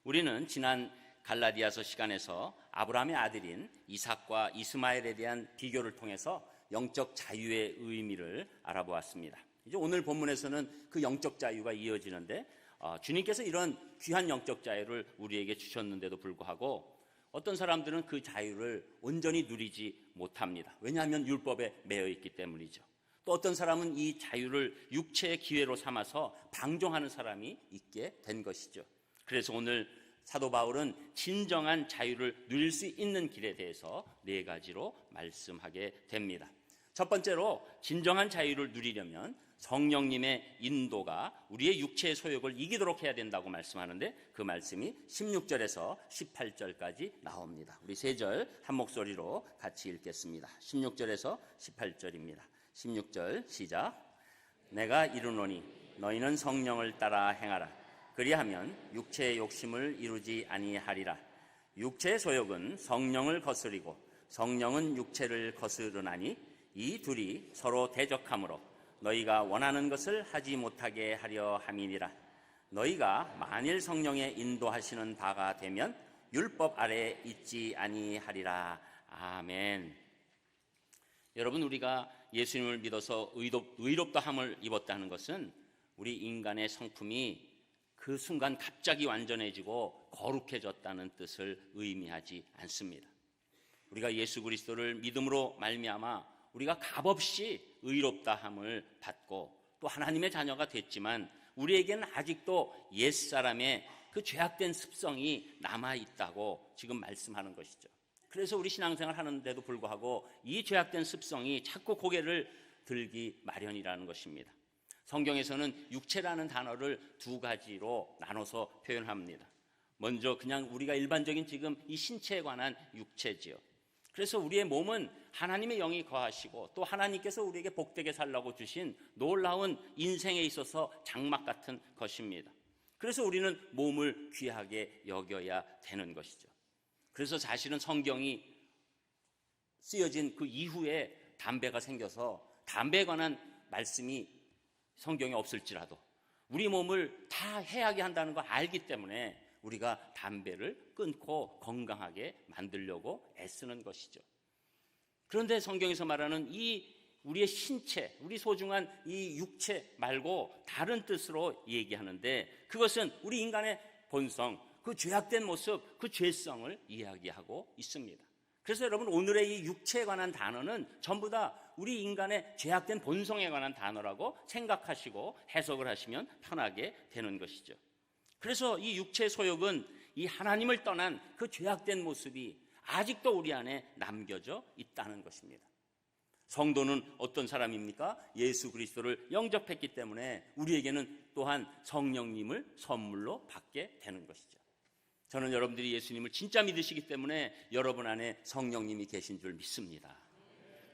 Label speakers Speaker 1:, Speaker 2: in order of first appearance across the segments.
Speaker 1: 우리는 지난 갈라디아서 시간에서 아브라함의 아들인 이삭과 이스마엘에 대한 비교를 통해서 영적 자유의 의미를 알아보았습니다. 이제 오늘 본문에서는 그 영적 자유가 이어지는데 주님께서 이런 귀한 영적 자유를 우리에게 주셨는데도 불구하고 어떤 사람들은 그 자유를 온전히 누리지 못합니다. 왜냐하면 율법에 매여 있기 때문이죠. 또 어떤 사람은 이 자유를 육체의 기회로 삼아서 방종하는 사람이 있게 된 것이죠. 그래서 오늘 사도 바울은 진정한 자유를 누릴 수 있는 길에 대해서 4가지로 말씀하게 됩니다. 첫 번째로 진정한 자유를 누리려면 성령님의 인도가 우리의 육체의 소욕을 이기도록 해야 된다고 말씀하는데 그 말씀이 16절에서 18절까지 나옵니다. 우리 3절 한 목소리로 같이 읽겠습니다. 16절에서 18절입니다. 16절 시작. 내가 이르노니 너희는 성령을 따라 행하라. 그리하면 육체의 욕심을 이루지 아니하리라. 육체의 소욕은 성령을 거스리고 성령은 육체를 거스르나니 이 둘이 서로 대적하므로 너희가 원하는 것을 하지 못하게 하려 함이니라. 너희가 만일 성령의 인도하시는 바가 되면 율법 아래에 있지 아니하리라. 아멘. 여러분, 우리가 예수님을 믿어서 의롭다함을 입었다는 것은 우리 인간의 성품이 그 순간 갑자기 완전해지고 거룩해졌다는 뜻을 의미하지 않습니다. 우리가 예수 그리스도를 믿음으로 말미암아 우리가 값없이 의롭다함을 받고 또 하나님의 자녀가 됐지만 우리에게는 아직도 옛사람의 그 죄악된 습성이 남아있다고 지금 말씀하는 것이죠. 그래서 우리 신앙생활 하는데도 불구하고 이 죄악된 습성이 자꾸 고개를 들기 마련이라는 것입니다. 성경에서는 육체라는 단어를 2가지로 나눠서 표현합니다. 먼저 그냥 우리가 일반적인 지금 이 신체에 관한 육체지요. 그래서 우리의 몸은 하나님의 영이 거하시고 또 하나님께서 우리에게 복되게 살라고 주신 놀라운 인생에 있어서 장막 같은 것입니다. 그래서 우리는 몸을 귀하게 여겨야 되는 것이죠. 그래서 사실은 성경이 쓰여진 그 이후에 담배가 생겨서 담배에 관한 말씀이 성경에 없을지라도 우리 몸을 다 해하게 한다는 걸 알기 때문에 우리가 담배를 끊고 건강하게 만들려고 애쓰는 것이죠. 그런데 성경에서 말하는 이 우리의 신체, 우리 소중한 이 육체 말고 다른 뜻으로 얘기하는데 그것은 우리 인간의 본성, 그 죄악된 모습, 그 죄성을 이야기하고 있습니다. 그래서 여러분, 오늘의 이 육체에 관한 단어는 전부 다 우리 인간의 죄악된 본성에 관한 단어라고 생각하시고 해석을 하시면 편하게 되는 것이죠. 그래서 이 육체의 소욕은 이 하나님을 떠난 그 죄악된 모습이 아직도 우리 안에 남겨져 있다는 것입니다. 성도는 어떤 사람입니까? 예수 그리스도를 영접했기 때문에 우리에게는 또한 성령님을 선물로 받게 되는 것이죠. 저는 여러분들이 예수님을 진짜 믿으시기 때문에 여러분 안에 성령님이 계신 줄 믿습니다.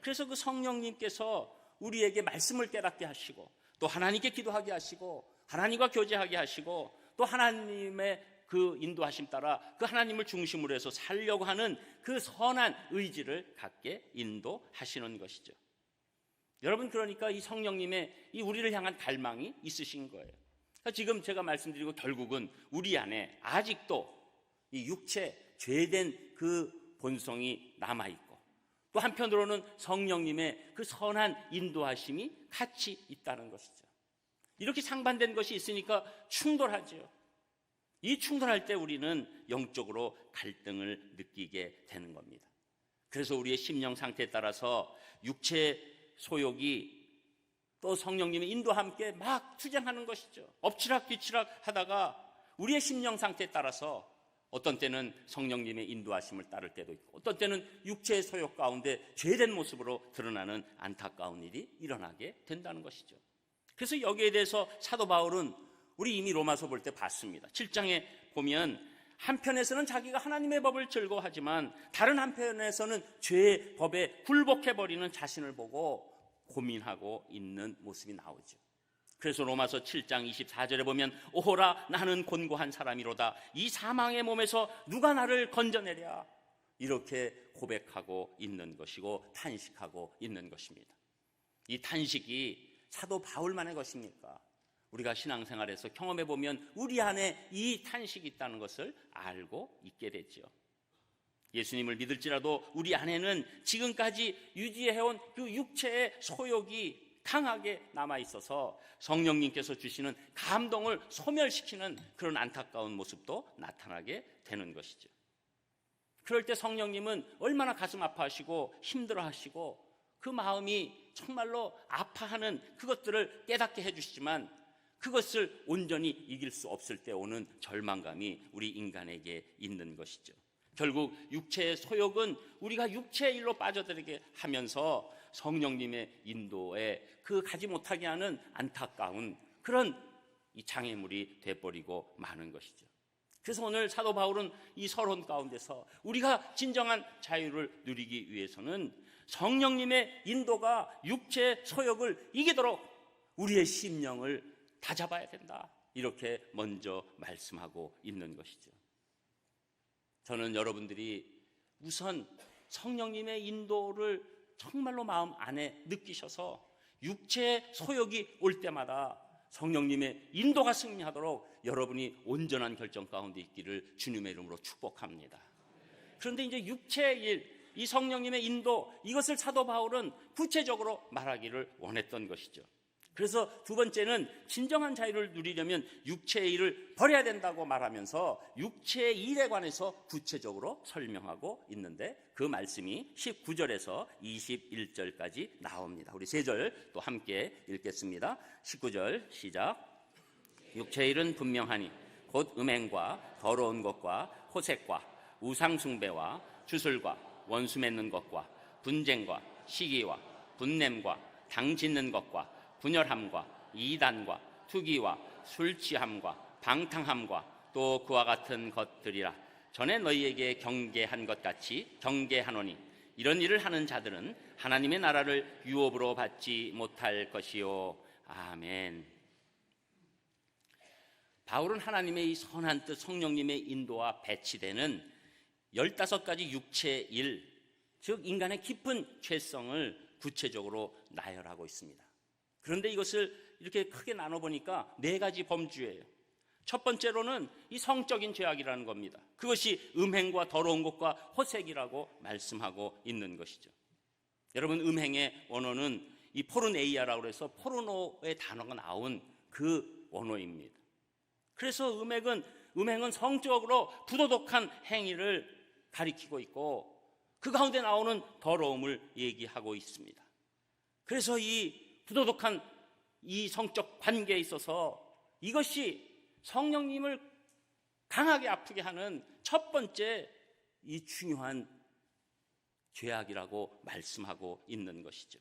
Speaker 1: 그래서 그 성령님께서 우리에게 말씀을 깨닫게 하시고 또 하나님께 기도하게 하시고 하나님과 교제하게 하시고 또 하나님의 그 인도하심 따라 그 하나님을 중심으로 해서 살려고 하는 그 선한 의지를 갖게 인도하시는 것이죠. 여러분, 그러니까 이 성령님의 이 우리를 향한 갈망이 있으신 거예요. 그러니까 지금 제가 말씀드리고 결국은 우리 안에 아직도 이 육체, 죄된 그 본성이 남아있고 또 한편으로는 성령님의 그 선한 인도하심이 같이 있다는 것이죠. 이렇게 상반된 것이 있으니까 충돌하죠. 이 충돌할 때 우리는 영적으로 갈등을 느끼게 되는 겁니다. 그래서 우리의 심령 상태에 따라서 육체 소욕이 또 성령님의 인도와 함께 막 투쟁하는 것이죠. 엎치락 뒤치락 하다가 우리의 심령 상태에 따라서 어떤 때는 성령님의 인도하심을 따를 때도 있고 어떤 때는 육체의 소욕 가운데 죄된 모습으로 드러나는 안타까운 일이 일어나게 된다는 것이죠. 그래서 여기에 대해서 사도 바울은 우리 이미 로마서 볼 때 봤습니다. 7장에 보면 한편에서는 자기가 하나님의 법을 즐거워하지만 다른 한편에서는 죄의 법에 굴복해버리는 자신을 보고 고민하고 있는 모습이 나오죠. 그래서 로마서 7장 24절에 보면 오호라 나는 곤고한 사람이로다 이 사망의 몸에서 누가 나를 건져내랴 이렇게 고백하고 있는 것이고 탄식하고 있는 것입니다. 이 탄식이 사도 바울만의 것입니까? 우리가 신앙생활에서 경험해 보면 우리 안에 이 탄식이 있다는 것을 알고 있게 되죠. 예수님을 믿을지라도 우리 안에는 지금까지 유지해온 그 육체의 소욕이 강하게 남아있어서 성령님께서 주시는 감동을 소멸시키는 그런 안타까운 모습도 나타나게 되는 것이죠. 그럴 때 성령님은 얼마나 가슴 아파하시고 힘들어하시고 그 마음이 정말로 아파하는 그것들을 깨닫게 해주시지만 그것을 온전히 이길 수 없을 때 오는 절망감이 우리 인간에게 있는 것이죠. 결국 육체의 소욕은 우리가 육체의 일로 빠져들게 하면서 성령님의 인도에 그 가지 못하게 하는 안타까운 그런 이 장애물이 돼버리고 마는 것이죠. 그래서 오늘 사도 바울은 이 서론 가운데서 우리가 진정한 자유를 누리기 위해서는 성령님의 인도가 육체의 소욕을 이기도록 우리의 심령을 다잡아야 된다, 이렇게 먼저 말씀하고 있는 것이죠. 저는 여러분들이 우선 성령님의 인도를 정말로 마음 안에 느끼셔서 육체의 소욕이 올 때마다 성령님의 인도가 승리하도록 여러분이 온전한 결정 가운데 있기를 주님의 이름으로 축복합니다. 그런데 이제 육체의 일, 이 성령님의 인도, 이것을 사도 바울은 구체적으로 말하기를 원했던 것이죠. 그래서 두 번째는 진정한 자유를 누리려면 육체의 일을 버려야 된다고 말하면서 육체의 일에 관해서 구체적으로 설명하고 있는데 그 말씀이 19절에서 21절까지 나옵니다. 우리 세 절 또 함께 읽겠습니다. 19절 시작. 육체의 일은 분명하니 곧 음행과 더러운 것과 호색과 우상숭배와 주술과 원수 맺는 것과 분쟁과 시기와 분냄과 당 짓는 것과 분열함과 이단과 투기와 술 취함과 방탕함과 또 그와 같은 것들이라. 전에 너희에게 경계한 것 같이 경계하노니 이런 일을 하는 자들은 하나님의 나라를 유업으로 받지 못할 것이요. 아멘. 바울은 하나님의 이 선한 뜻, 성령님의 인도와 배치되는 15가지 육체의 일, 즉 인간의 깊은 죄성을 구체적으로 나열하고 있습니다. 그런데 이것을 이렇게 크게 나눠보니까 4가지 범주예요. 첫 번째로는 이 성적인 죄악이라는 겁니다. 그것이 음행과 더러운 것과 호색이라고 말씀하고 있는 것이죠. 여러분, 음행의 원어는 이 포르네이아라고 해서 포르노의 단어가 나온 그 원어입니다. 그래서 음행은 성적으로 부도덕한 행위를 가리키고 있고 그 가운데 나오는 더러움을 얘기하고 있습니다. 그래서 이 부도덕한 이 성적 관계에 있어서 이것이 성령님을 강하게 아프게 하는 첫 번째 이 중요한 죄악이라고 말씀하고 있는 것이죠.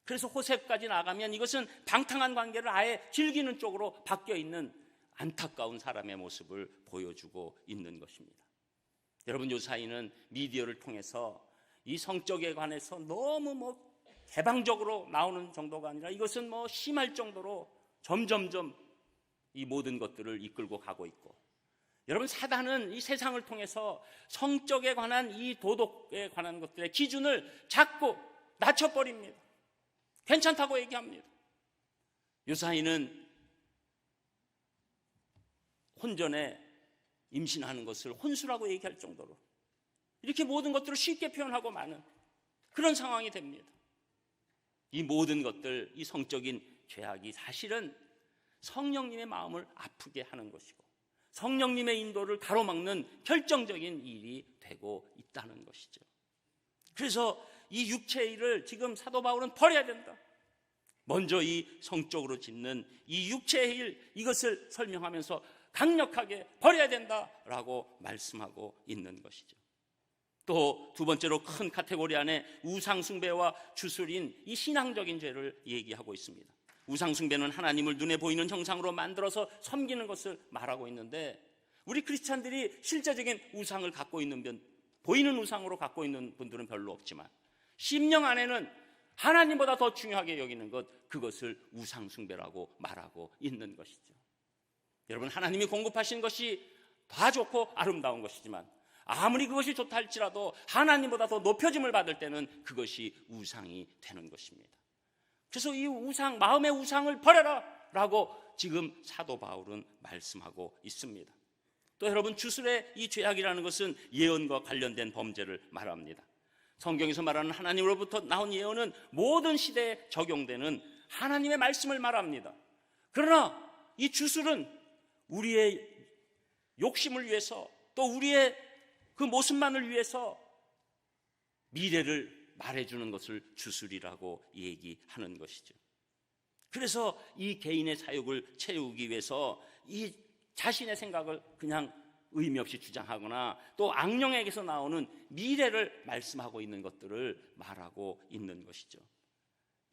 Speaker 1: 그래서 호색까지 나가면 이것은 방탕한 관계를 아예 즐기는 쪽으로 바뀌어 있는 안타까운 사람의 모습을 보여주고 있는 것입니다. 여러분, 요사이는 미디어를 통해서 이 성적에 관해서 너무 개방적으로 나오는 정도가 아니라 이것은 심할 정도로 점점점 이 모든 것들을 이끌고 가고 있고, 여러분, 사단은 이 세상을 통해서 성적에 관한 이 도덕에 관한 것들의 기준을 자꾸 낮춰버립니다. 괜찮다고 얘기합니다. 요사이는 혼전에 임신하는 것을 혼수라고 얘기할 정도로 이렇게 모든 것들을 쉽게 표현하고 마는 그런 상황이 됩니다. 이 모든 것들, 이 성적인 죄악이 사실은 성령님의 마음을 아프게 하는 것이고 성령님의 인도를 가로막는 결정적인 일이 되고 있다는 것이죠. 그래서 이 육체의 일을 지금 사도 바울은 버려야 된다. 먼저 이 성적으로 짓는 이 육체의 일, 이것을 설명하면서 강력하게 버려야 된다라고 말씀하고 있는 것이죠. 또 두 번째로 큰 카테고리 안에 우상숭배와 주술인 이 신앙적인 죄를 얘기하고 있습니다. 우상숭배는 하나님을 눈에 보이는 형상으로 만들어서 섬기는 것을 말하고 있는데, 우리 크리스찬들이 실제적인 우상을 갖고 있는 보이는 우상으로 갖고 있는 분들은 별로 없지만 심령 안에는 하나님보다 더 중요하게 여기는 것, 그것을 우상숭배라고 말하고 있는 것이죠. 여러분, 하나님이 공급하신 것이 다 좋고 아름다운 것이지만 아무리 그것이 좋다 할지라도 하나님보다 더 높여짐을 받을 때는 그것이 우상이 되는 것입니다. 그래서 이 우상, 마음의 우상을 버려라, 라고 지금 사도 바울은 말씀하고 있습니다. 또 여러분, 주술의 이 죄악이라는 것은 예언과 관련된 범죄를 말합니다. 성경에서 말하는 하나님으로부터 나온 예언은 모든 시대에 적용되는 하나님의 말씀을 말합니다. 그러나 이 주술은 우리의 욕심을 위해서, 또 우리의 그 모습만을 위해서 미래를 말해주는 것을 주술이라고 얘기하는 것이죠. 그래서 이 개인의 사욕을 채우기 위해서 이 자신의 생각을 그냥 의미 없이 주장하거나 또 악령에게서 나오는 미래를 말씀하고 있는 것들을 말하고 있는 것이죠.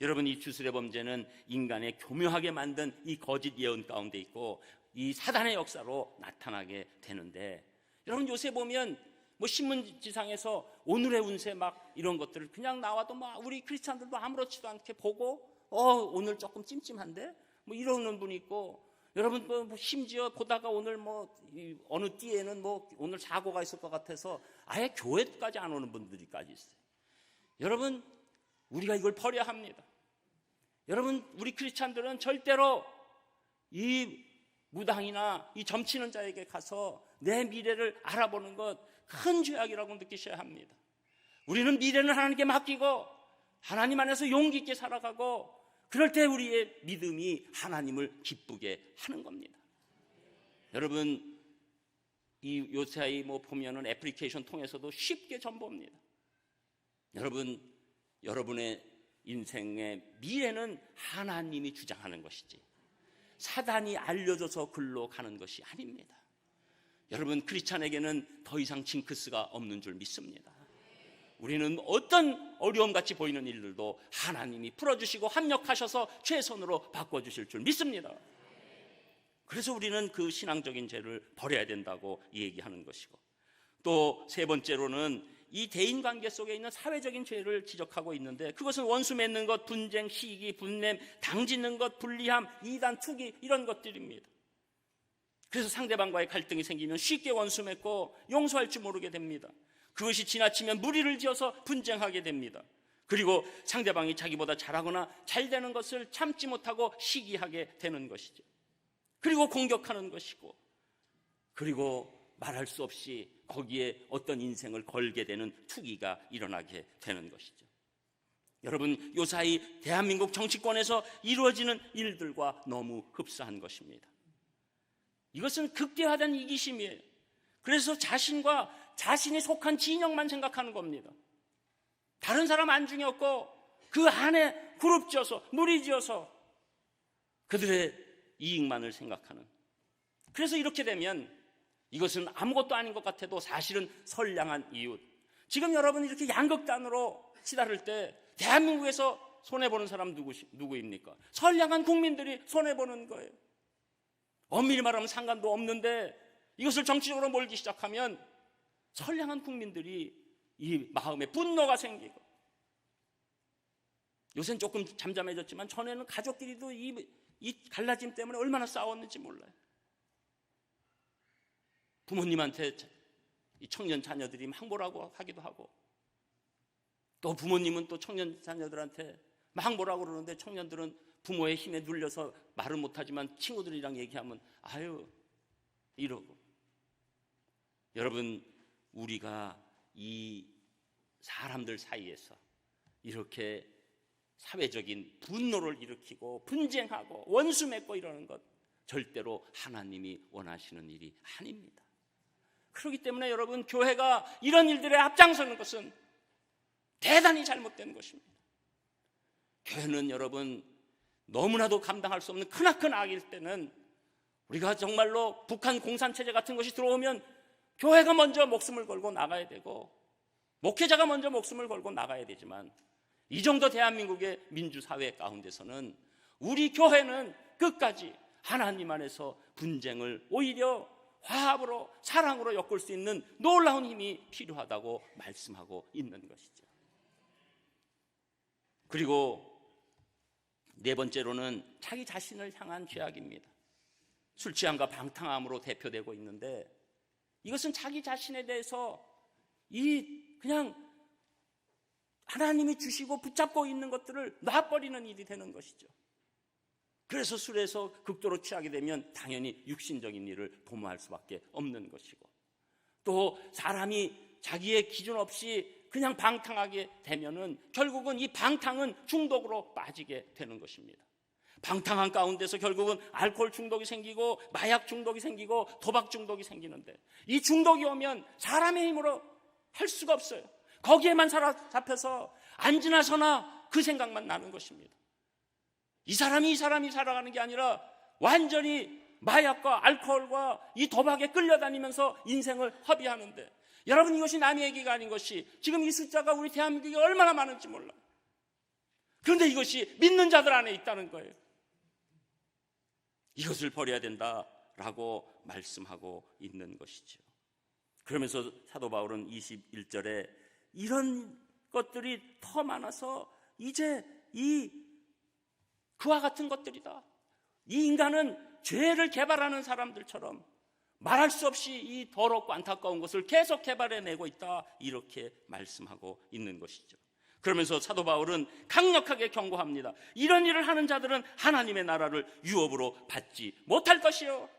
Speaker 1: 여러분, 이 주술의 범죄는 인간의 교묘하게 만든 이 거짓 예언 가운데 있고 이 사단의 역사로 나타나게 되는데, 여러분 요새 보면 뭐 신문지상에서 오늘의 운세 막 이런 것들을 그냥 나와도 막 우리 크리스찬들도 아무렇지도 않게 보고 오늘 조금 찜찜한데 뭐 이러는 분이 있고, 여러분 뭐 심지어 보다가 오늘 뭐 어느 띠에는 뭐 오늘 사고가 있을 것 같아서 아예 교회까지 안 오는 분들이까지 있어요. 여러분, 우리가 이걸 버려야 합니다. 여러분, 우리 크리스찬들은 절대로 이 무당이나 이 점치는 자에게 가서 내 미래를 알아보는 것 큰 죄악이라고 느끼셔야 합니다. 우리는 미래는 하나님께 맡기고 하나님 안에서 용기 있게 살아가고, 그럴 때 우리의 믿음이 하나님을 기쁘게 하는 겁니다. 여러분, 이 요새 뭐 보면은 애플리케이션 통해서도 쉽게 전보입니다. 여러분, 여러분의 인생의 미래는 하나님이 주장하는 것이지 사단이 알려줘서 글로 가는 것이 아닙니다. 여러분, 크리스찬에게는 더 이상 징크스가 없는 줄 믿습니다. 우리는 어떤 어려움같이 보이는 일들도 하나님이 풀어주시고 합력하셔서 최선으로 바꿔주실 줄 믿습니다. 그래서 우리는 그 신앙적인 죄를 버려야 된다고 얘기하는 것이고, 또 세 번째로는 이 대인관계 속에 있는 사회적인 죄를 지적하고 있는데, 그것은 원수 맺는 것, 분쟁, 시기, 분냄, 당짓는 것, 불리함, 이단, 투기, 이런 것들입니다. 그래서 상대방과의 갈등이 생기면 쉽게 원수 맺고 용서할 줄 모르게 됩니다. 그것이 지나치면 무리를 지어서 분쟁하게 됩니다. 그리고 상대방이 자기보다 잘하거나 잘 되는 것을 참지 못하고 시기하게 되는 것이죠. 그리고 공격하는 것이고, 그리고 말할 수 없이 거기에 어떤 인생을 걸게 되는 투기가 일어나게 되는 것이죠. 여러분, 요사이 대한민국 정치권에서 이루어지는 일들과 너무 흡사한 것입니다. 이것은 극대화된 이기심이에요. 그래서 자신과 자신이 속한 진영만 생각하는 겁니다. 다른 사람 안중에 없고 그 안에 그룹 지어서 무리 지어서 그들의 이익만을 생각하는, 그래서 이렇게 되면 이것은 아무것도 아닌 것 같아도 사실은 선량한 이웃, 지금 여러분 이렇게 양극단으로 치달을 때 대한민국에서 손해보는 사람 누구입니까? 선량한 국민들이 손해보는 거예요. 엄밀히 말하면 상관도 없는데 이것을 정치적으로 몰기 시작하면 선량한 국민들이 이 마음에 분노가 생기고, 요새는 조금 잠잠해졌지만 전에는 가족끼리도 이 갈라짐 때문에 얼마나 싸웠는지 몰라요. 부모님한테 이 청년 자녀들이 막 뭐라고 하기도 하고, 또 부모님은 또 청년 자녀들한테 막 뭐라고 그러는데 청년들은 부모의 힘에 눌려서 말을 못하지만 친구들이랑 얘기하면 아유 이러고. 여러분, 우리가 이 사람들 사이에서 이렇게 사회적인 분노를 일으키고 분쟁하고 원수 맺고 이러는 것 절대로 하나님이 원하시는 일이 아닙니다. 그렇기 때문에 여러분, 교회가 이런 일들에 앞장서는 것은 대단히 잘못된 것입니다. 교회는 여러분, 너무나도 감당할 수 없는 크나큰 악일 때는 우리가 정말로 북한 공산체제 같은 것이 들어오면 교회가 먼저 목숨을 걸고 나가야 되고 목회자가 먼저 목숨을 걸고 나가야 되지만, 이 정도 대한민국의 민주사회 가운데서는 우리 교회는 끝까지 하나님 안에서 분쟁을 오히려 화합으로 사랑으로 엮을 수 있는 놀라운 힘이 필요하다고 말씀하고 있는 것이죠. 그리고 네 번째로는 자기 자신을 향한 죄악입니다. 술 취함과 방탕함으로 대표되고 있는데, 이것은 자기 자신에 대해서 그냥 하나님이 주시고 붙잡고 있는 것들을 놔버리는 일이 되는 것이죠. 그래서 술에서 극도로 취하게 되면 당연히 육신적인 일을 도모할 수밖에 없는 것이고, 또 사람이 자기의 기준 없이 그냥 방탕하게 되면은 결국은 이 방탕은 중독으로 빠지게 되는 것입니다. 방탕한 가운데서 결국은 알코올 중독이 생기고 마약 중독이 생기고 도박 중독이 생기는데, 이 중독이 오면 사람의 힘으로 할 수가 없어요. 거기에만 사로잡혀서 앉으나 서나 그 생각만 나는 것입니다. 이 사람이 살아가는 게 아니라 완전히 마약과 알코올과 이 도박에 끌려다니면서 인생을 허비하는데, 여러분, 이것이 남의 얘기가 아닌 것이 지금 이 숫자가 우리 대한민국에 얼마나 많은지 몰라요. 그런데 이것이 믿는 자들 안에 있다는 거예요. 이것을 버려야 된다라고 말씀하고 있는 것이죠. 그러면서 사도 바울은 21절에 이런 것들이 더 많아서 이제 그와 같은 것들이다. 이 인간은 죄를 개발하는 사람들처럼 말할 수 없이 이 더럽고 안타까운 것을 계속 개발해내고 있다, 이렇게 말씀하고 있는 것이죠. 그러면서 사도 바울은 강력하게 경고합니다. 이런 일을 하는 자들은 하나님의 나라를 유업으로 받지 못할 것이요.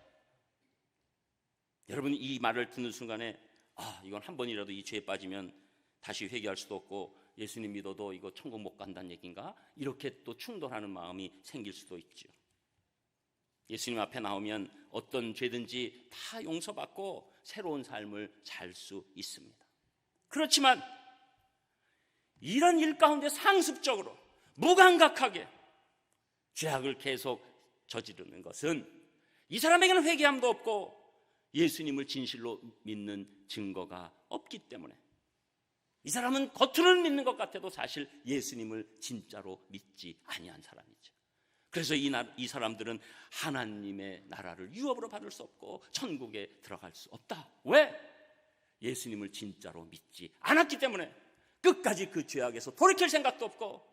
Speaker 1: 여러분, 이 말을 듣는 순간에 이건 한 번이라도 이 죄에 빠지면 다시 회개할 수도 없고 예수님 믿어도 이거 천국 못 간다는 얘기인가? 이렇게 또 충돌하는 마음이 생길 수도 있죠. 예수님 앞에 나오면 어떤 죄든지 다 용서받고 새로운 삶을 살 수 있습니다. 그렇지만 이런 일 가운데 상습적으로 무감각하게 죄악을 계속 저지르는 것은 이 사람에게는 회개함도 없고 예수님을 진실로 믿는 증거가 없기 때문에, 이 사람은 겉으로는 믿는 것 같아도 사실 예수님을 진짜로 믿지 아니한 사람이죠. 그래서 이 사람들은 하나님의 나라를 유업으로 받을 수 없고 천국에 들어갈 수 없다. 왜? 예수님을 진짜로 믿지 않았기 때문에. 끝까지 그 죄악에서 돌이킬 생각도 없고,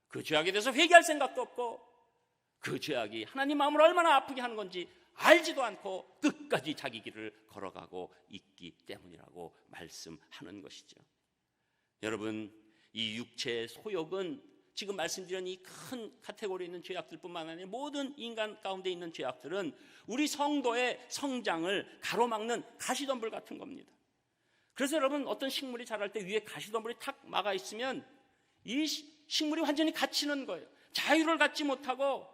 Speaker 1: 그 죄악에 대해서 회개할 생각도 없고, 그 죄악이 하나님 마음을 얼마나 아프게 하는 건지 알지도 않고 끝까지 자기 길을 걸어가고 있기 때문이라고 말씀하는 것이죠. 여러분, 이 육체의 소욕은 지금 말씀드린 이 큰 카테고리에 있는 죄악들뿐만 아니라 모든 인간 가운데 있는 죄악들은 우리 성도의 성장을 가로막는 가시덤불 같은 겁니다. 그래서 여러분, 어떤 식물이 자랄 때 위에 가시덤불이 탁 막아 있으면 이 식물이 완전히 갇히는 거예요. 자유를 갖지 못하고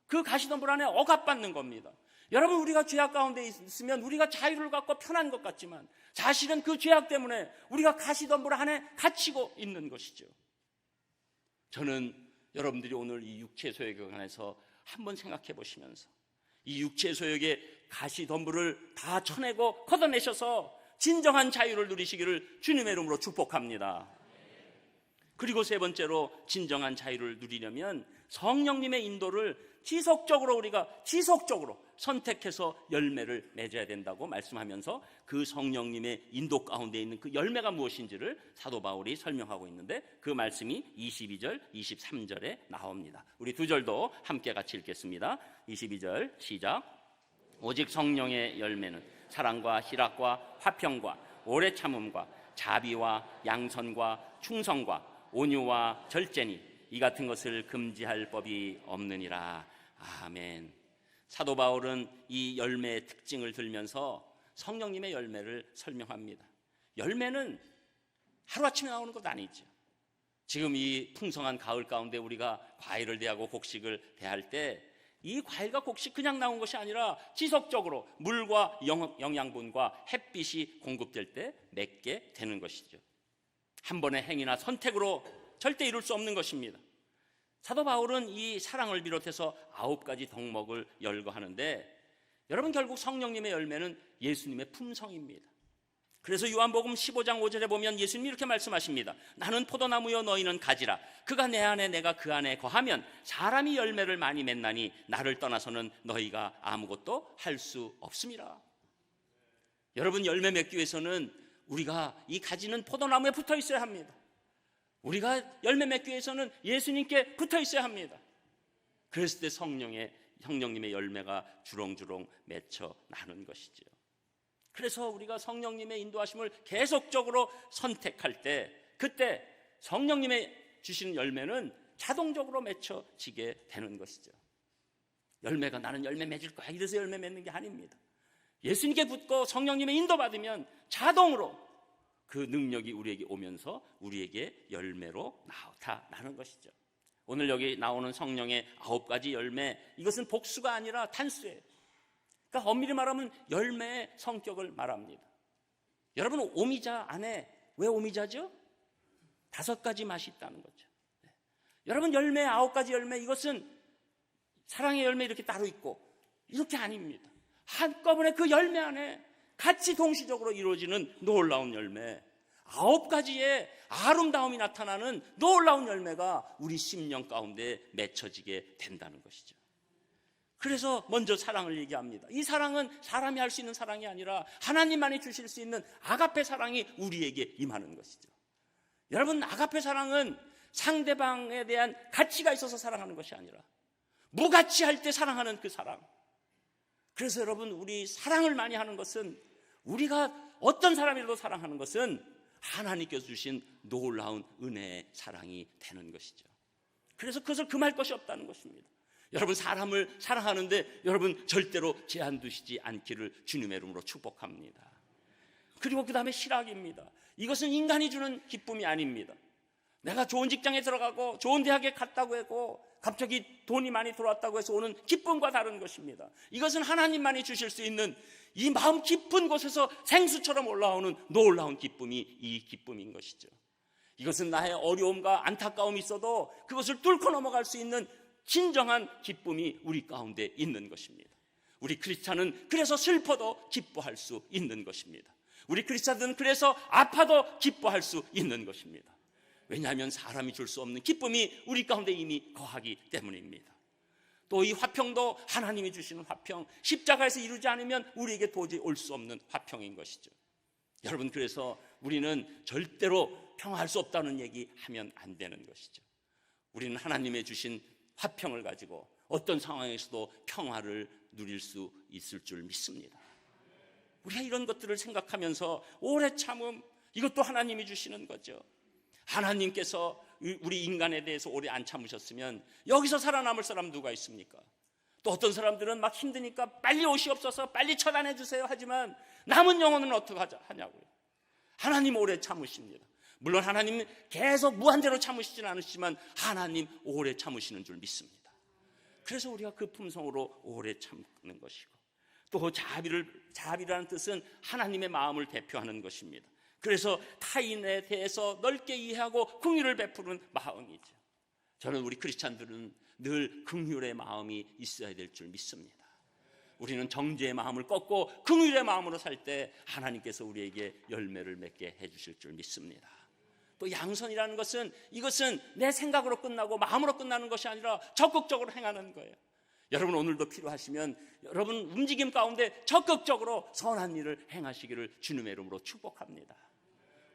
Speaker 1: 그 가시덤불 안에 억압받는 겁니다. 여러분, 우리가 죄악 가운데 있으면 우리가 자유를 갖고 편한 것 같지만 사실은 그 죄악 때문에 우리가 가시덤불 안에 갇히고 있는 것이죠. 저는 여러분들이 오늘 이 육체 소욕에 관해서 한번 생각해 보시면서 이 육체 소욕의 가시덤불을 다 쳐내고 걷어내셔서 진정한 자유를 누리시기를 주님의 이름으로 축복합니다. 그리고 세 번째로, 진정한 자유를 누리려면 성령님의 인도를 우리가 지속적으로 선택해서 열매를 맺어야 된다고 말씀하면서 그 성령님의 인도 가운데 있는 그 열매가 무엇인지를 사도 바울이 설명하고 있는데, 그 말씀이 22절, 23절에 나옵니다. 우리 두 절도 함께 같이 읽겠습니다. 22절 시작. 오직 성령의 열매는 사랑과 희락과 화평과 오래 참음과 자비와 양선과 충성과 온유와 절제니 이 같은 것을 금지할 법이 없느니라. 아멘. 사도 바울은 이 열매의 특징을 들면서 성령님의 열매를 설명합니다. 열매는 하루아침에 나오는 것 아니죠. 지금 이 풍성한 가을 가운데 우리가 과일을 대하고 곡식을 대할 때 이 과일과 곡식 그냥 나온 것이 아니라 지속적으로 물과 영양분과 햇빛이 공급될 때 맺게 되는 것이죠. 한 번의 행위나 선택으로 절대 이룰 수 없는 것입니다. 사도 바울은 이 사랑을 비롯해서 9가지 덕목을 열거하는데, 여러분, 결국 성령님의 열매는 예수님의 품성입니다. 그래서 요한복음 15장 5절에 보면 예수님이 이렇게 말씀하십니다. 나는 포도나무요 너희는 가지라. 그가 내 안에 내가 그 안에 거하면 사람이 열매를 많이 맺나니 나를 떠나서는 너희가 아무것도 할 수 없음이라. 여러분, 열매 맺기 위해서는 우리가 이 가지는 포도나무에 붙어 있어야 합니다. 우리가 열매 맺기 위해서는 예수님께 붙어 있어야 합니다. 그랬을 때 성령님의 열매가 주렁주렁 맺혀 나는 것이죠. 그래서 우리가 성령님의 인도하심을 계속적으로 선택할 때, 그때 성령님의 주시는 열매는 자동적으로 맺혀지게 되는 것이죠. 열매가 나는 열매 맺을 거야 이래서 열매 맺는 게 아닙니다. 예수님께 붙고 성령님의 인도받으면 자동으로 그 능력이 우리에게 오면서 우리에게 열매로 나타나는 것이죠. 오늘 여기 나오는 성령의 9가지 열매, 이것은 복수가 아니라 단수예요. 그러니까 엄밀히 말하면 열매의 성격을 말합니다. 여러분, 오미자 안에 왜 오미자죠? 5가지 맛이 있다는 거죠. 여러분, 열매 9가지 열매, 이것은 사랑의 열매 이렇게 따로 있고 이렇게 아닙니다. 한꺼번에 그 열매 안에 같이 동시적으로 이루어지는 놀라운 열매, 9가지의 아름다움이 나타나는 놀라운 열매가 우리 심령 가운데 맺혀지게 된다는 것이죠. 그래서 먼저 사랑을 얘기합니다. 이 사랑은 사람이 할 수 있는 사랑이 아니라 하나님만이 주실 수 있는 아가페 사랑이 우리에게 임하는 것이죠. 여러분, 아가페 사랑은 상대방에 대한 가치가 있어서 사랑하는 것이 아니라 무가치할 때 사랑하는 그 사랑. 그래서 여러분, 우리 사랑을 많이 하는 것은, 우리가 어떤 사람이라도 사랑하는 것은 하나님께서 주신 놀라운 은혜의 사랑이 되는 것이죠. 그래서 그것을 금할 것이 없다는 것입니다. 여러분, 사람을 사랑하는데 여러분 절대로 제한 두시지 않기를 주님의 이름으로 축복합니다. 그리고 그 다음에 실학입니다. 이것은 인간이 주는 기쁨이 아닙니다. 내가 좋은 직장에 들어가고 좋은 대학에 갔다고 하고 갑자기 돈이 많이 들어왔다고 해서 오는 기쁨과 다른 것입니다. 이것은 하나님만이 주실 수 있는 이 마음 깊은 곳에서 생수처럼 올라오는 놀라운 기쁨이 이 기쁨인 것이죠. 이것은 나의 어려움과 안타까움이 있어도 그것을 뚫고 넘어갈 수 있는 진정한 기쁨이 우리 가운데 있는 것입니다. 우리 크리스찬은 그래서 슬퍼도 기뻐할 수 있는 것입니다. 우리 크리스찬은 그래서 아파도 기뻐할 수 있는 것입니다. 왜냐하면 사람이 줄 수 없는 기쁨이 우리 가운데 이미 거하기 때문입니다. 또 이 화평도 하나님이 주시는 화평, 십자가에서 이루지 않으면 우리에게 도저히 올 수 없는 화평인 것이죠. 여러분, 그래서 우리는 절대로 평화할 수 없다는 얘기하면 안 되는 것이죠. 우리는 하나님의 주신 화평을 가지고 어떤 상황에서도 평화를 누릴 수 있을 줄 믿습니다. 우리가 이런 것들을 생각하면서 오래 참음, 이것도 하나님이 주시는 거죠. 하나님께서 우리 인간에 대해서 오래 안 참으셨으면 여기서 살아남을 사람 누가 있습니까? 또 어떤 사람들은 막 힘드니까 빨리 오시옵소서, 빨리 처단해 주세요 하지만 남은 영혼은 어떻게 하냐고요. 하나님 오래 참으십니다. 물론 하나님은 계속 무한대로 참으시지는 않으시지만 하나님 오래 참으시는 줄 믿습니다. 그래서 우리가 그 품성으로 오래 참는 것이고, 또 자비라는 뜻은 하나님의 마음을 대표하는 것입니다. 그래서 타인에 대해서 넓게 이해하고 긍휼을 베푸는 마음이죠. 저는 우리 크리스찬들은 늘 긍휼의 마음이 있어야 될 줄 믿습니다. 우리는 정죄의 마음을 꺾고 긍휼의 마음으로 살 때 하나님께서 우리에게 열매를 맺게 해주실 줄 믿습니다. 또 양선이라는 것은, 이것은 내 생각으로 끝나고 마음으로 끝나는 것이 아니라 적극적으로 행하는 거예요. 여러분, 오늘도 필요하시면 여러분 움직임 가운데 적극적으로 선한 일을 행하시기를 주님의 이름으로 축복합니다.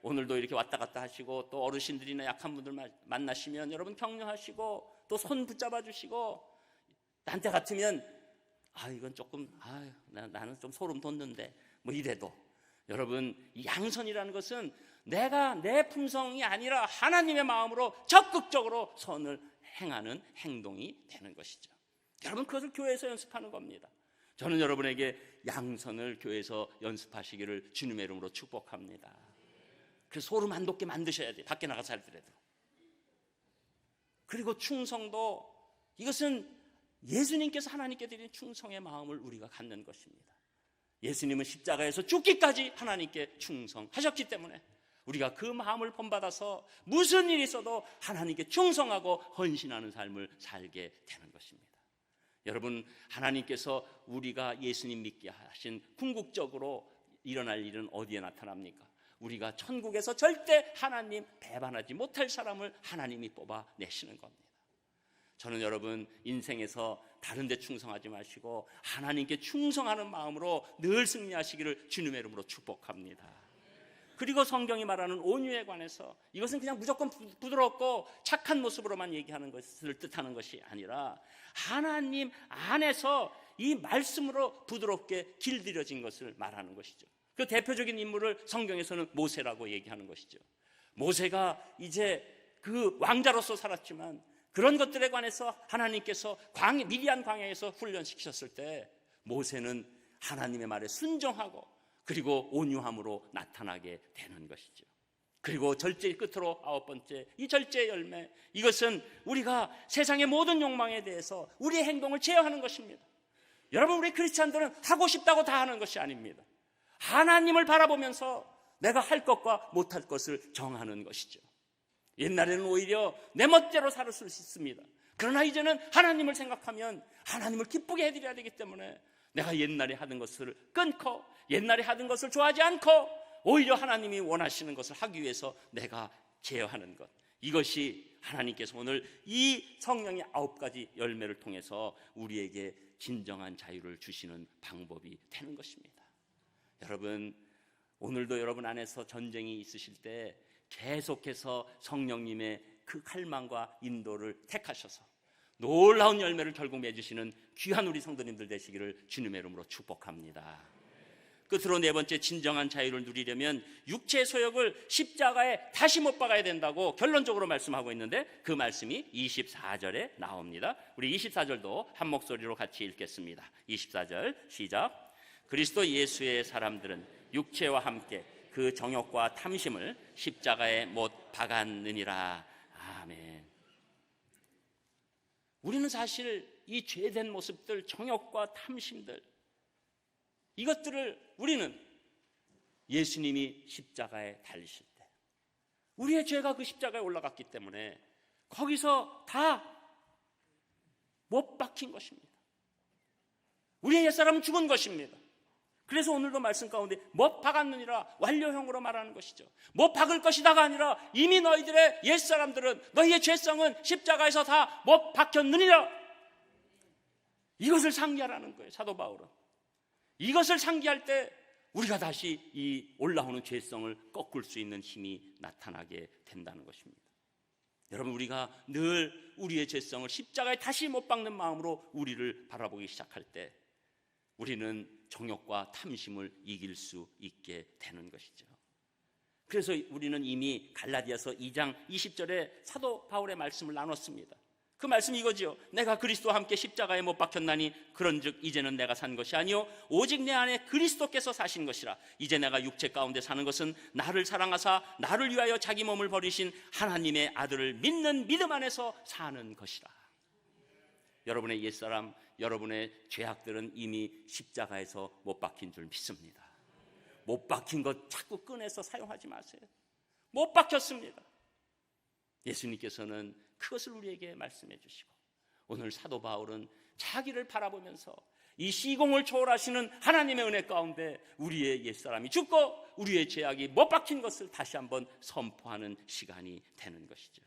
Speaker 1: 오늘도 이렇게 왔다 갔다 하시고 또 어르신들이나 약한 분들 만나시면 여러분 격려하시고 또 손 붙잡아 주시고, 나한테 같으면 이건 조금 나는 좀 소름 돋는데 뭐 이래도, 여러분, 이 양선이라는 것은 내가 내 품성이 아니라 하나님의 마음으로 적극적으로 선을 행하는 행동이 되는 것이죠. 여러분, 그것을 교회에서 연습하는 겁니다. 저는 여러분에게 양선을 교회에서 연습하시기를 주님의 이름으로 축복합니다. 그래서 소름 안 돋게 만드셔야 돼요. 밖에 나가서 살더라도. 그리고 충성도, 이것은 예수님께서 하나님께 드린 충성의 마음을 우리가 갖는 것입니다. 예수님은 십자가에서 죽기까지 하나님께 충성하셨기 때문에 우리가 그 마음을 본받아서 무슨 일이 있어도 하나님께 충성하고 헌신하는 삶을 살게 되는 것입니다. 여러분, 하나님께서 우리가 예수님 믿게 하신 궁극적으로 일어날 일은 어디에 나타납니까? 우리가 천국에서 절대 하나님 배반하지 못할 사람을 하나님이 뽑아내시는 겁니다. 저는 여러분, 인생에서 다른 데 충성하지 마시고 하나님께 충성하는 마음으로 늘 승리하시기를 주님의 이름으로 축복합니다. 그리고 성경이 말하는 온유에 관해서, 이것은 그냥 무조건 부드럽고 착한 모습으로만 얘기하는 것을 뜻하는 것이 아니라 하나님 안에서 이 말씀으로 부드럽게 길들여진 것을 말하는 것이죠. 그 대표적인 인물을 성경에서는 모세라고 얘기하는 것이죠. 모세가 이제 그 왕자로서 살았지만 그런 것들에 관해서 하나님께서 미디안 광야에서 훈련시키셨을 때 모세는 하나님의 말에 순종하고 그리고 온유함으로 나타나게 되는 것이죠. 그리고 절제의 끝으로 9번째, 이 절제의 열매, 이것은 우리가 세상의 모든 욕망에 대해서 우리의 행동을 제어하는 것입니다. 여러분, 우리 크리스찬들은 하고 싶다고 다 하는 것이 아닙니다. 하나님을 바라보면서 내가 할 것과 못할 것을 정하는 것이죠. 옛날에는 오히려 내 멋대로 살 수 있습니다. 그러나 이제는 하나님을 생각하면 하나님을 기쁘게 해드려야 되기 때문에 내가 옛날에 하던 것을 끊고 옛날에 하던 것을 좋아하지 않고 오히려 하나님이 원하시는 것을 하기 위해서 내가 제어하는 것, 이것이 하나님께서 오늘 이 성령의 9가지 열매를 통해서 우리에게 진정한 자유를 주시는 방법이 되는 것입니다. 여러분, 오늘도 여러분 안에서 전쟁이 있으실 때 계속해서 성령님의 그 갈망과 인도를 택하셔서 놀라운 열매를 결국 맺으시는 귀한 우리 성도님들 되시기를 주님의 이름으로 축복합니다. 끝으로 4번째, 진정한 자유를 누리려면 육체의 소욕을 십자가에 다시 못 박아야 된다고 결론적으로 말씀하고 있는데, 그 말씀이 24절에 나옵니다. 우리 24절도 한 목소리로 같이 읽겠습니다. 24절 시작. 그리스도 예수의 사람들은 육체와 함께 그 정욕과 탐심을 십자가에 못 박았느니라. 아멘. 우리는 사실 이 죄된 모습들, 정욕과 탐심들, 이것들을 우리는 예수님이 십자가에 달리실 때 우리의 죄가 그 십자가에 올라갔기 때문에 거기서 다 못 박힌 것입니다. 우리의 옛사람은 죽은 것입니다. 그래서 오늘도 말씀 가운데 못 박았느니라 완료형으로 말하는 것이죠. 못 박을 것이다가 아니라 이미 너희들의 옛사람들은, 너희의 죄성은 십자가에서 다 못 박혔느니라. 이것을 상기하라는 거예요, 사도 바울은. 이것을 상기할 때 우리가 다시 이 올라오는 죄성을 꺾을 수 있는 힘이 나타나게 된다는 것입니다. 여러분, 우리가 늘 우리의 죄성을 십자가에 다시 못 박는 마음으로 우리를 바라보기 시작할 때 우리는 정욕과 탐심을 이길 수 있게 되는 것이죠. 그래서 우리는 이미 갈라디아서 2장 20절에 사도 바울의 말씀을 나눴습니다. 그 말씀이 이거죠. 내가 그리스도와 함께 십자가에 못 박혔나니 그런즉 이제는 내가 산 것이 아니요 오직 내 안에 그리스도께서 사신 것이라. 이제 내가 육체 가운데 사는 것은 나를 사랑하사 나를 위하여 자기 몸을 버리신 하나님의 아들을 믿는 믿음 안에서 사는 것이라. 여러분의 옛사람, 여러분의 죄악들은 이미 십자가에서 못 박힌 줄 믿습니다. 못 박힌 것 자꾸 꺼내서 사용하지 마세요. 못 박혔습니다. 예수님께서는 그것을 우리에게 말씀해 주시고, 오늘 사도 바울은 자기를 바라보면서 이 시공을 초월하시는 하나님의 은혜 가운데 우리의 옛사람이 죽고 우리의 죄악이 못 박힌 것을 다시 한번 선포하는 시간이 되는 것이죠.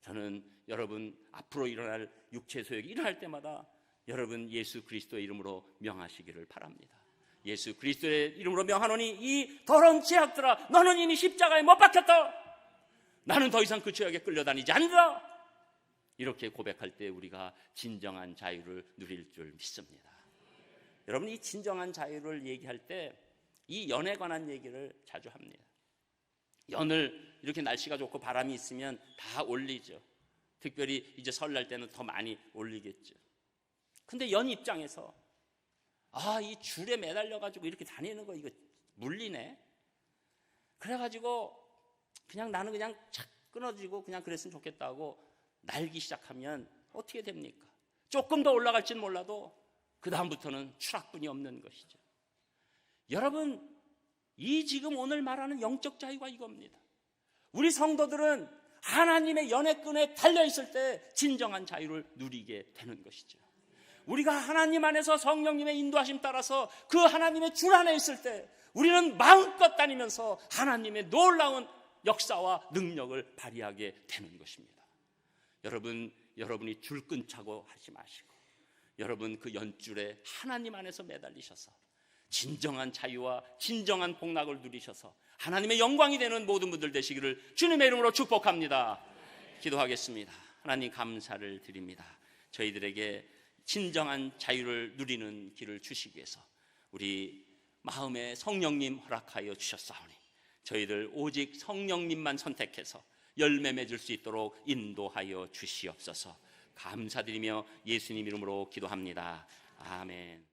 Speaker 1: 저는 여러분 앞으로 일어날 육체 소욕이 일어날 때마다 여러분 예수 그리스도의 이름으로 명하시기를 바랍니다. 예수 그리스도의 이름으로 명하노니 이 더러운 죄악들아, 너는 이미 십자가에 못 박혔다. 나는 더 이상 그 죄악에 끌려다니지 않는다. 이렇게 고백할 때 우리가 진정한 자유를 누릴 줄 믿습니다. 여러분, 이 진정한 자유를 얘기할 때 이 연에 관한 얘기를 자주 합니다. 연을 이렇게 날씨가 좋고 바람이 있으면 다 올리죠. 특별히 이제 설날 때는 더 많이 올리겠죠. 근데 연 입장에서 이 줄에 매달려가지고 이렇게 다니는 거 이거 물리네. 그래가지고 그냥 나는 그냥 착 끊어지고 그냥 그랬으면 좋겠다 하고 날기 시작하면 어떻게 됩니까? 조금 더 올라갈지는 몰라도 그 다음부터는 추락뿐이 없는 것이죠. 여러분, 이 지금 오늘 말하는 영적 자유가 이겁니다. 우리 성도들은 하나님의 연애끈에 달려있을 때 진정한 자유를 누리게 되는 것이죠. 우리가 하나님 안에서 성령님의 인도하심 따라서 그 하나님의 줄 안에 있을 때 우리는 마음껏 다니면서 하나님의 놀라운 역사와 능력을 발휘하게 되는 것입니다. 여러분이 줄 끊자고 하지 마시고 여러분 그 연줄에 하나님 안에서 매달리셔서 진정한 자유와 진정한 복락을 누리셔서 하나님의 영광이 되는 모든 분들 되시기를 주님의 이름으로 축복합니다. 기도하겠습니다. 하나님 감사를 드립니다. 저희들에게 진정한 자유를 누리는 길을 주시기 위해서 우리 마음에 성령님 허락하여 주셨사오니 저희들 오직 성령님만 선택해서 열매 맺을 수 있도록 인도하여 주시옵소서. 감사드리며 예수님 이름으로 기도합니다. 아멘.